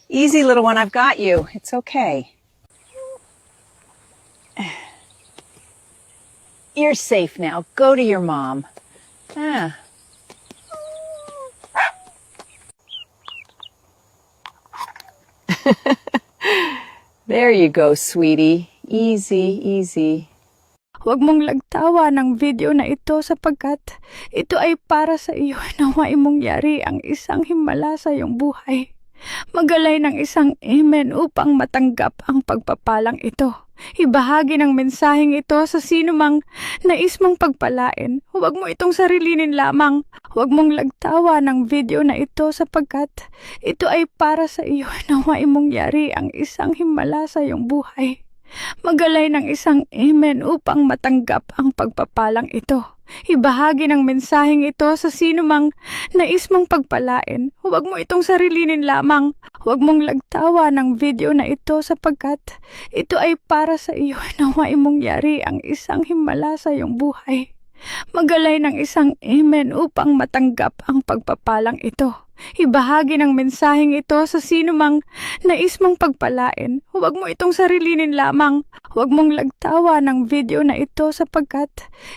Easy, little one, I've got you. It's okay. You're safe now. Go to your mom. Ah. There you go, sweetie. Easy, easy. Huwag mong lagtawa ng video na ito sapagkat ito ay para sa iyo. Naway mong yari ang isang himala sa iyong buhay. Magalay ng isang amen upang matanggap ang pagpapalang ito. Ibahagi ng mensaheng ito sa sino mang nais mong pagpalain. Huwag mo itong sarilinin lamang. Huwag mong lagtawa ng video na ito sapagkat ito ay para sa iyo. Naway mong yari ang isang himala sa iyong buhay. Magalay ng isang amen upang matanggap ang pagpapalang ito. Ibahagi ng mensaheng ito sa sino mang nais mong pagpalain. Huwag mo itong sarilinin lamang. Huwag mong lagtawa ng video na ito sapagkat ito ay para sa iyo. Naway mong yari ang isang himala sa iyong buhay. Magalay ng isang amen upang matanggap ang pagpapalang ito. Ibahagi ng mensaheng ito sa sino mang nais mong pagpalain. Huwag mo itong sarilinin lamang. Huwag mong lagtawa ng video na ito sapagkat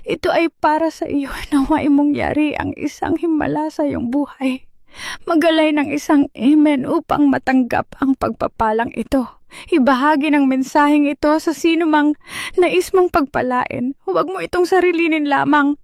ito ay para sa iyo. Naway mong yari ang isang himala sa iyong buhay. Magalay ng isang amen upang matanggap ang pagpapalang ito. Ibahagi ng mensaheng ito sa sino mang nais mong pagpalain. Huwag mo itong sarilinin lamang.